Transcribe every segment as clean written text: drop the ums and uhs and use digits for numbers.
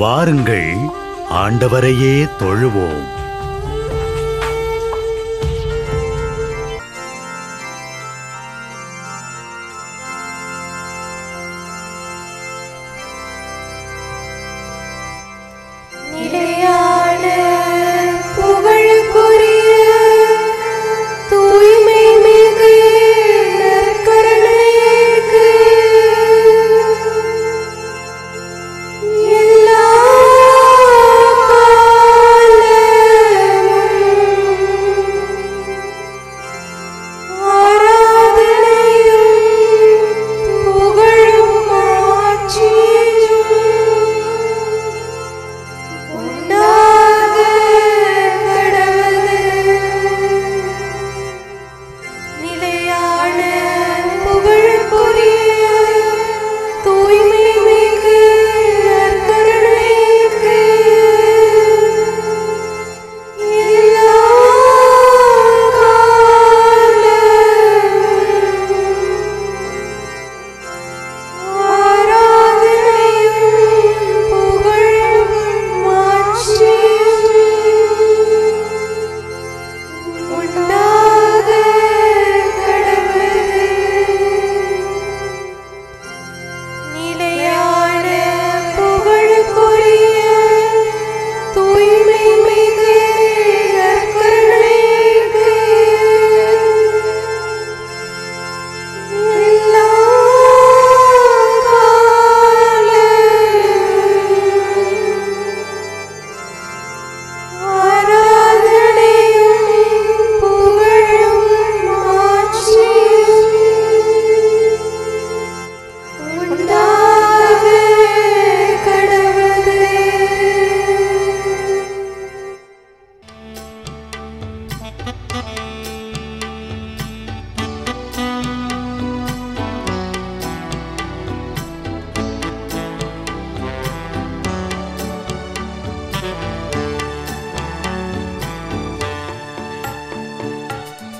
வாருங்கள், ஆண்டவரையே தொழுவோம்.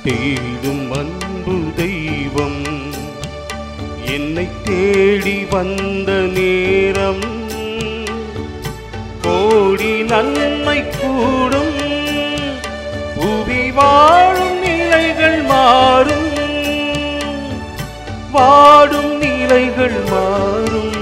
தேடும் அன்பு தெய்வம் என்னை தேடி வந்த நேரம் கோடி நன்மை கூடும் புவி வாழும் நிலைகள் மாறும் வாடும் நிலைகள் மாறும்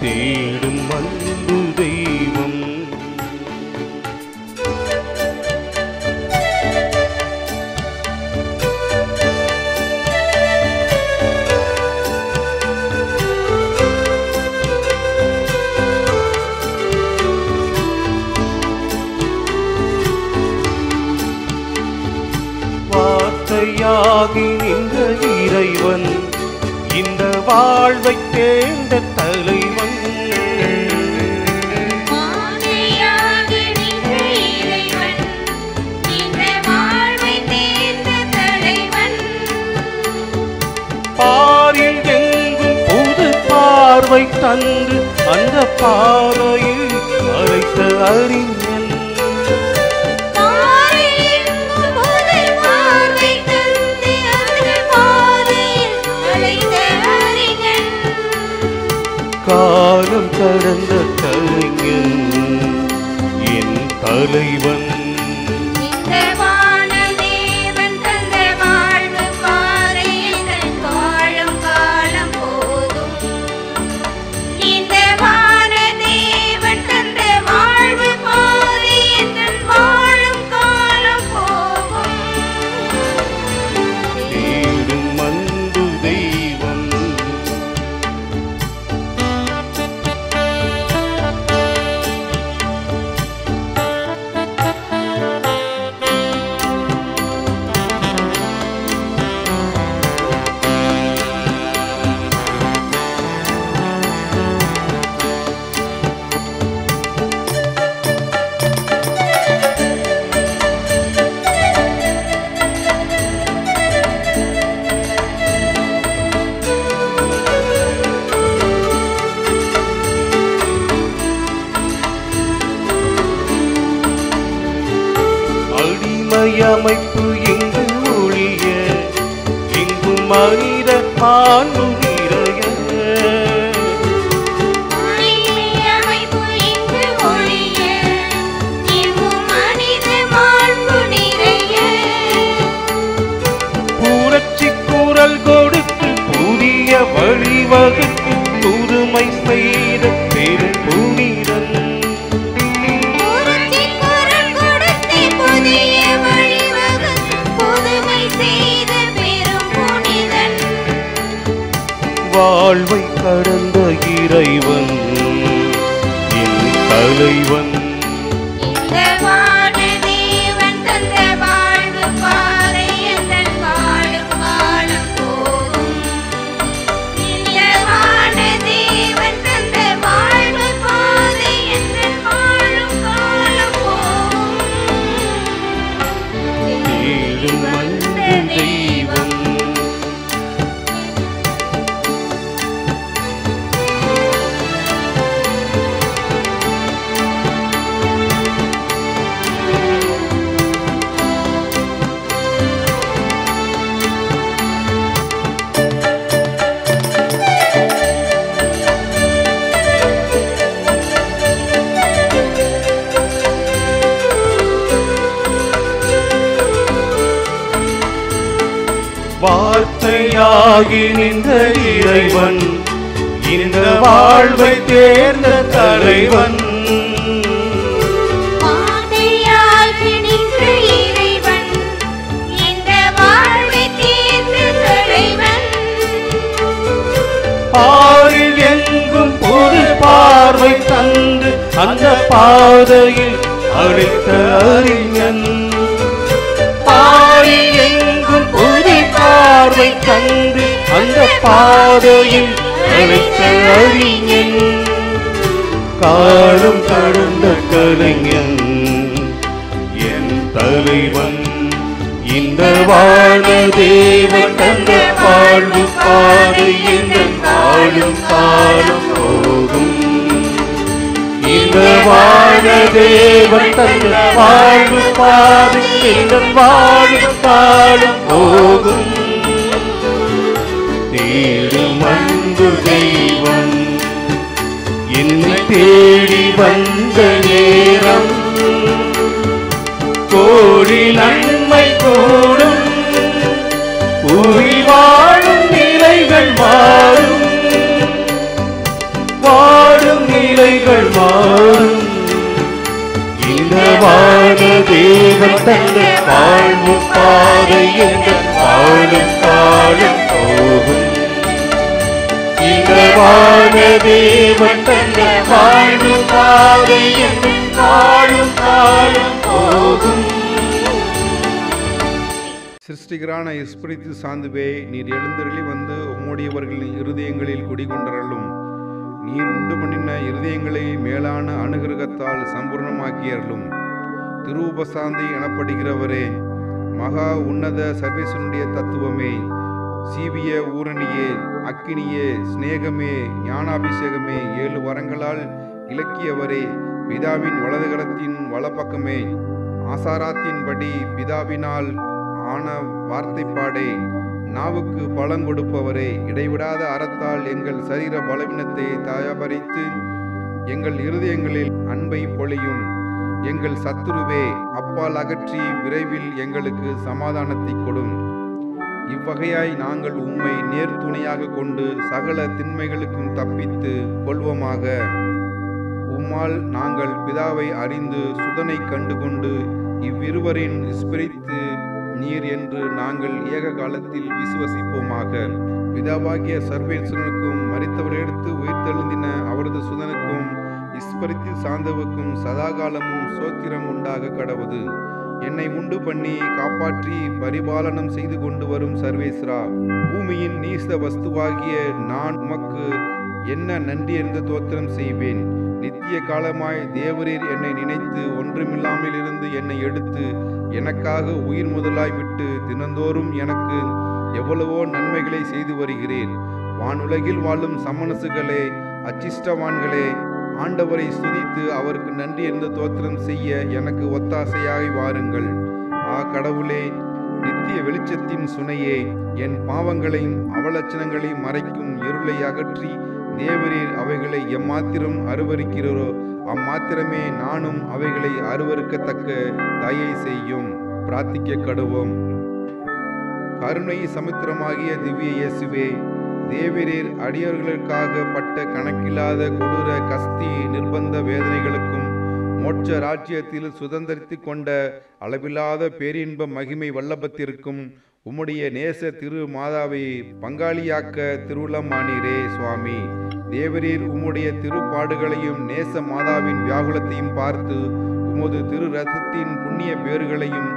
தேடும் அன்பு தெய்வம் வார்த்தையாகி நின்ற இறைவன் இந்த வாழ்வை தேர்ந்த தலைவன் பாரில் எங்கும் புது பார்வை தந்து அந்த பாறையில் அழைத்த அறிஞன் காலம் கடந்த கலைஞன் என் தலைவன் அமைப்பு இங்கு ஒழிய எங்கும் மனித மாண்பு நிறைய. புரட்சி குரல் கொடுத்து புதிய வழிவகுத்து புதுமை செய்த பெரும் புனிதன். வாழ்வை கடந்த இறைவன் என் தலைவன். வார்த்தையாகி நின்ற இறைவன் இந்த வாழ்வை தேர்ந்த தலைவன். பாரில் எங்கும் பொது பார்வை தந்து அந்த பாதையில் அழைத்த அறிஞன். பாரில் எங்கும் பொது பார்வை தந்து அந்த பாதையில் அழைத்த அறிஞன். காலம் கடந்த கலைஞன் என் தலைவன். இந்த வாழ தேவன் தந்த வாழ்வு பாதை என்ற வாழும் காலம் போகும். இந்த வாழ தேவன் தந்த வாழ்வு பாதை என்ற வாழும் காலம் போகும். தேடும் அன்பு தெய்வம் என்னை தேடி வந்த நேரம் கோடி நன்மை கூடும். உயிர் வாழும் நிலைகள் மாறும், வாழும் நிலைகள் மாறும். இந்த வாழ தேவன் தந்த வாழ்வு பாதை என்ற வாழும் காலம் போகும். இந்த வாழ தேவன் தந்த வாழ்வு பாதை என்ற வாழும் காலம் போகும். சிருஷ்டிகரான எஸ்பிரித்து சாந்துவே, நீர் எழுந்தருளி வந்து உம்முடையவர்களின் இருதயங்களில் குடிகொண்டரலும். நீர் உண்டு பண்ணின இருதயங்களை மேலான அனுகிரகத்தால் சம்பூர்ணமாக்கியறலும். திருவுபசாந்தி எனப்படுகிறவரே, மகா உன்னத சர்வேசனுடைய தத்துவமே, சீவிய ஊரணியே, அக்கினியே, சிநேகமே, ஞானாபிஷேகமே, 7 வரங்களால் இலக்கியவரே, பிதாவின் வலதுகரத்தின் வலப்பக்கமே, ஆசாராத்தின்படி பிதாவினால் ஆன வார்த்தைப்பாடே, நாவுக்கு பலம் கொடுப்பவரே, இடைவிடாத அறத்தால் எங்கள் சரீர பலவீனத்தை தயாபரித்து எங்கள் இருதயங்களில் அன்பை பொழியும். எங்கள் சத்துருவே, அப்பால் அகற்றி விரைவில் எங்களுக்கு சமாதானத்தை கொடும். இவ்வகையாய் நாங்கள் உம்மை நேர்த்துணையாக கொண்டு சகல திண்மைகளுக்கும் தப்பித்து கொள்வோமாக. உம்மால் நாங்கள் பிதாவை அறிந்து சுதனை கண்டுகொண்டு இவ்விருவரின் ஸ்பிரித்து நீர் என்று நாங்கள் ஏக காலத்தில் விசுவசிப்போமாக. பிதாவாகிய சர்வேஸ்வரனுக்கும் மரித்தவரெடுத்து உயிர்த்தெழுந்தின அவரது சுதனுக்கும் இஸ்பிரித்து சாந்தவுக்கும் சதாகாலமும் சோத்திரம் உண்டாக கடவுது. என்னை உண்டு பண்ணி காப்பாற்றி பரிபாலனம் செய்து கொண்டு வரும் சர்வேஸ்வரா, பூமியின் நீச வஸ்துவாகிய நான் உமக்கு என்ன நன்றி என்று தோத்திரம் செய்வேன். நித்திய காலமாய் தேவரீர் என்னை நினைத்து ஒன்றுமில்லாமல் இருந்து என்னை எடுத்து எனக்காக உயிர் முதலாய் விட்டு தினந்தோறும் எனக்கு எவ்வளவோ நன்மைகளை செய்து வருகிறேன். வானுலகில் வாழும் சமணசுகளே, அச்சிஷ்டவான்களே, ஆண்டவரை ஸ்துதித்து அவருக்கு நன்றி என்று தோத்திரம் செய்ய எனக்கு ஒத்தாசையாகி வாருங்கள். கடவுளே, நித்திய வெளிச்சத்தின் சுனையே, என் பாவங்களையும் அவலட்சணங்களையும் மறைக்கும் இருளை அகற்றி தேவரீர் அவைகளை எம்மாத்திரம் அருவருக்கிறோ அம்மாத்திரமே நானும் அவைகளை அருவருக்கத்தக்க தயை செய்யும். பிரார்த்திக்க கடுவோம். கருணை சமுத்திரமாகிய திவ்ய இயேசுவே, தேவரீர் அடியவர்களுக்காக பட்ட கணக்கில்லாத கொடூர கஸ்தி நிர்பந்த வேதனைகளுக்கும் மோட்ச ராஜ்யத்தில் சுதந்திரித்து கொண்ட அளவில்லாத பேரின்ப மகிமை வல்லபத்திற்கும் உம்முடைய நேச திரு மாதாவை பங்காளியாக்க திருவுளமானீரே சுவாமி. தேவரீர் உம்முடைய திருப்பாடுகளையும் நேச மாதாவின் வியாகுலத்தையும் பார்த்து உமது திரு ரத்தத்தின் புண்ணிய பேறுகளையும்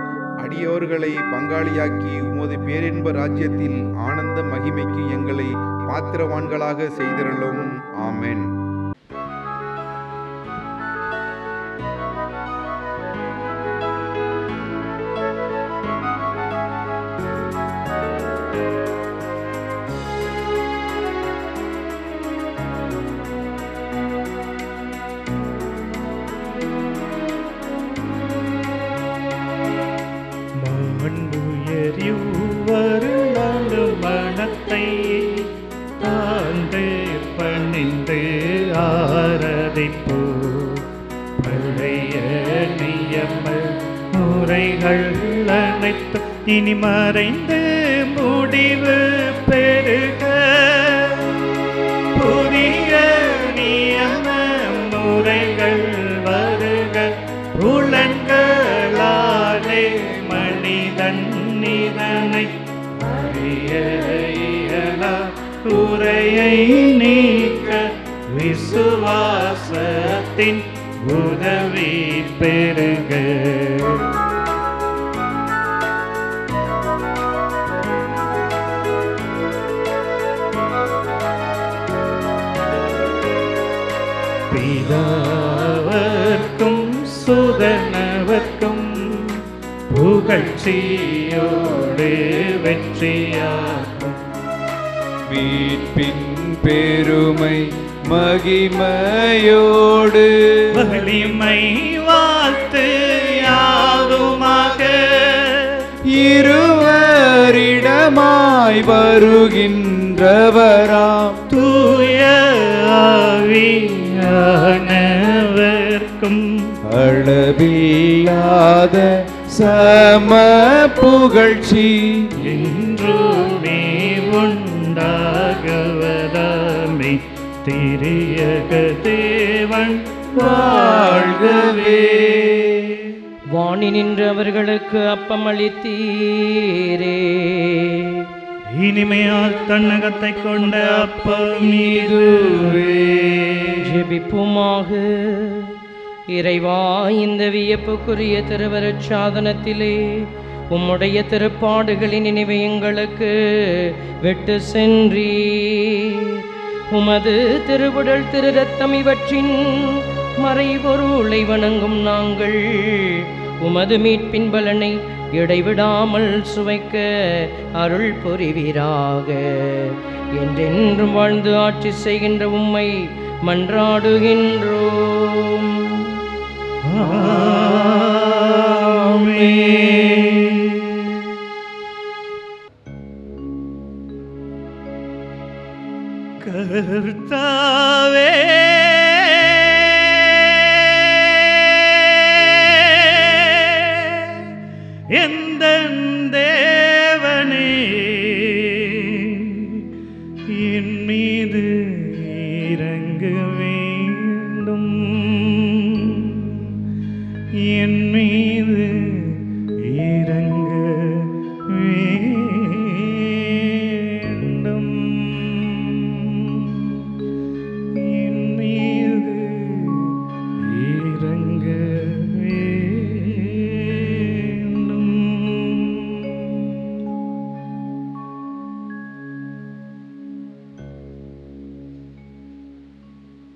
அடியோர்களை பங்காளியாக்கி உமது பேரின்ப ராஜ்யத்தில் ஆனந்த மகிமைக்கு எங்களை பாத்திரவான்களாக செய்திரலும். ஆமென். மனத்தை தாழ்ந்து பணிந்து ஆராதிப்போ. பழைய நியம முறைகள் அனைத்து இனி மறைந்து முடிவு பெருக. புதிய நியம முறைகள் வருக. புலன்களாலே மனிதன் இதனை குறையை நீக்க விசுவாசத்தின் உதவி பெருக. பிதாவர்க்கும் சுதனவர்க்கும் புகழ்ச்சியோடு வெற்றியாகும். மீட்பின் பெருமை மகிமையோடு வலிமை வாழ்த்து யாதுமாக. இருவரிடமாய் வருகின்றவராம் தூய ஆவியானவர்க்கும் அளவில்லாத சம புகழ்ச்சி என்றுமே உண்டாகவதாமே. திரியக தேவன் வாழ்கவே. வாணி நின்று அவர்களுக்கு அப்பம் அளித்தீரே. இனிமையால் தன்னகத்தை கொண்ட அப்பம் இதுவே. ஜெபிப்போமாக. இறைவா, இந்த வியப்புக்குரிய திருவருட் சாதனத்திலே உம்முடைய திருப்பாடுகளின் நினைவை எங்களுக்கு விட்டு சென்றீர். உமது திருவுடல் திரு ரத்தம் இவற்றின் மறைபொருளை வணங்கும் நாங்கள் உமது மீட்பின் பலனை இடைவிடாமல் சுவைக்க அருள் புரிவீராக. என்றென்றும் வாழ்ந்து ஆட்சி செய்கின்ற உம்மை மன்றாடுகின்றோம். கர்த்தாவே, எந்தன் தேவனே, என்